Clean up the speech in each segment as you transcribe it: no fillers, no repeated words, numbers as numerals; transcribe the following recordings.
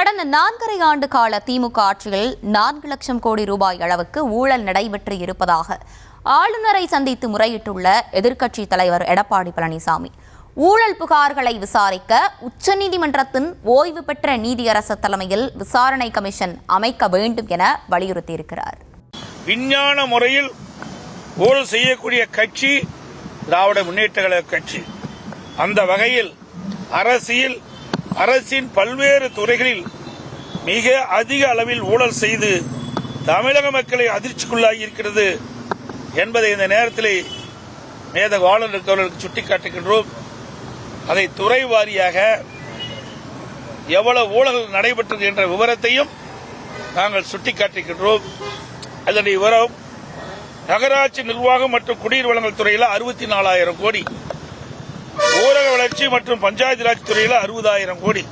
கடந்த 4.5 ஆண்டு கால திமுக ஆட்சியில் 4 லட்சம் கோடி ரூபாய் அளவுக்கு ஊழல் நடைபெற்று இருப்பதாக ஆளுநரை சந்தித்து முறையிட்டுள்ள எதிர்க்கட்சித் தலைவர் எடப்பாடி பழனிசாமி ஊழல் புகார்களை விசாரிக்க உச்சநீதிமன்றத்தின் ஓய்வு பெற்ற நீதியரசர் தலைமையில் விசாரணை கமிஷன் அமைக்க வேண்டும் என வலியுறுத்தியிருக்கிறார். விஞ்ஞான முறையில் ஊழல் செய்யக்கூடிய கட்சி திராவிட முன்னேற்ற கழக கட்சி. அந்த வகையில் அரசின் பல்வேறு துறைகளில் மிக அதிக அளவில் ஊழல் செய்து தமிழக மக்களை அதிர்ச்சிக்குள்ளாகி இருக்கிறது என்பதை இந்த நேரத்தில் மேதகு ஆளுநர் அவர்களுக்கு சுட்டிக்காட்டுகின்றோம். அதை துறை வாரியாக எவ்வளவு ஊழல் நடைபெற்றது என்ற விவரத்தையும் நாங்கள் சுட்டிக்காட்டுகின்றோம். அதனுடைய விவரம் நகராட்சி நிர்வாகம் மற்றும் குடிநீர் வழங்கல் துறையில் 64,000 கோடி, ஊரக வளர்ச்சி மற்றும் பஞ்சாயத்து ராஜ் துறையில் 60,000 கோடி,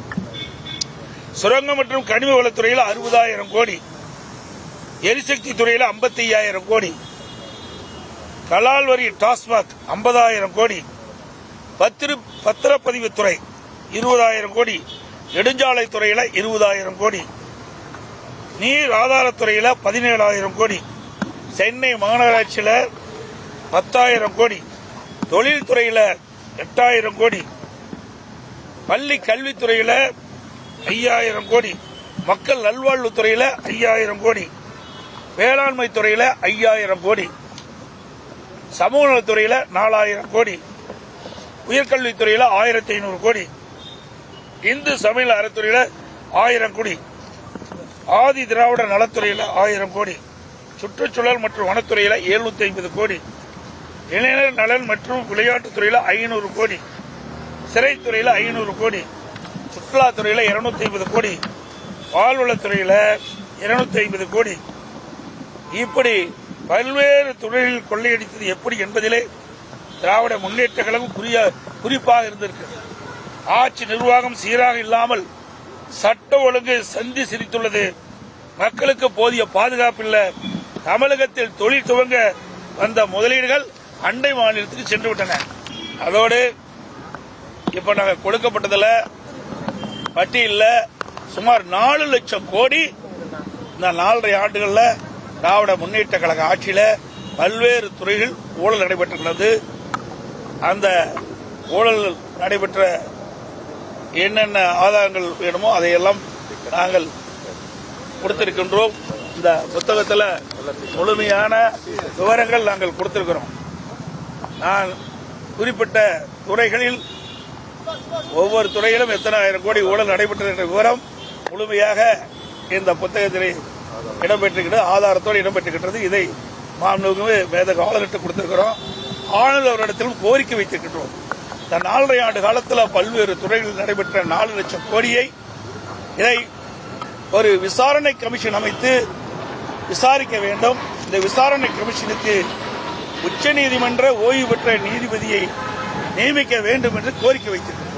சுரங்கம் மற்றும் கனிம வளத்துறையில் 60,000 கோடி, எரிசக்தி துறையில் 55,000 கோடி, கலால் வரி டாஸ்மாக் 50,000 கோடி, பத்திரப்பதிவுத்துறை 20,000 கோடி, நெடுஞ்சாலை துறையில் 20,000 கோடி, நீர் ஆதாரத்துறையில் 17,000 கோடி, சென்னை மாநகராட்சியில் 10,000 கோடி, தொழில்துறையில் 8,000 கோடி, பள்ளி கல்வித்துறையில் 5,000 கோடி, மக்கள் நல்வாழ்வுத்துறையில் 5,000 கோடி, வேளாண்மை துறையில் 5,000 கோடி, சமூக நலத்துறையில் 4,000 கோடி, உயர்கல்வித்துறையில் 1,500 கோடி, இந்து சமய அறத்துறையில் 1,000 கோடி, ஆதி திராவிட நலத்துறையில் 1,000 கோடி, சுற்றுச்சூழல் மற்றும் வனத்துறையில் 750 கோடி, இளைஞர் நலன் மற்றும் விளையாட்டுத்துறையில் 500 கோடி, சிறைத்துறையில் 500 கோடி, சுற்றுலாத்துறையில் 250 கோடி, பால்வளத்துறையில் 250 கோடி, இப்படி பல்வேறு துறைகளில் கொள்ளையடித்தது எப்படி என்பதிலே திராவிட முன்னேற்ற கழகம் குறிப்பாக இருந்திருக்கிறது. ஆட்சி நிர்வாகம் சீராக இல்லாமல் சட்ட ஒழுங்கு சந்தி சிரித்துள்ளது. மக்களுக்கு போதிய பாதுகாப்பு இல்லை. தமிழகத்தில் தொழில் துவங்க வந்த முதலீடுகள் அண்டை மாநிலத்துக்கு சென்று விட்டன. அதோடு இப்ப நாங்கள் கொடுக்கப்பட்டதில் பட்டியலில் சுமார் 4 லட்சம் கோடி இந்த 4.5 ஆண்டுகளில் திராவிட முன்னேற்ற கழக ஆட்சியில் பல்வேறு துறைகள் ஊழல் நடைபெற்றுள்ளது. அந்த ஊழல் நடைபெற்ற என்னென்ன ஆதாரங்கள் வேணுமோ அதையெல்லாம் நாங்கள் கொடுத்திருக்கின்றோம். இந்த புத்தகத்தில் முழுமையான விவரங்கள் நாங்கள் கொடுத்திருக்கிறோம். நான் குறிப்பிட்ட துறைகளில் ஒவ்வொரு துறையிலும் எத்தனை ஆயிரம் கோடி ஊழல் நடைபெற்றது என்ற விவரம் முழுமையாக இந்த புத்தகத்தில் இடம்பெற்றிருக்கிறது, ஆதாரத்தோடு இடம்பெற்றிருக்கிறது. இதை மாண்புமிகு மேதகு ஆளுநருக்கு கொடுத்திருக்கிறோம். ஆளுநர் அவரிடத்திலும் கோரிக்கை வைத்திருக்கின்றோம். இந்த 4.5 ஆண்டு காலத்தில் பல்வேறு துறைகளில் நடைபெற்ற 4 லட்சம் கோடியை இதை ஒரு விசாரணை கமிஷன் அமைத்து விசாரிக்க வேண்டும். இந்த விசாரணை கமிஷனுக்கு உச்சநீதிமன்ற ஓய்வு பெற்ற நீதிபதியை நியமிக்க வேண்டும் என்று கோரிக்கை வைத்திருக்கிறார்.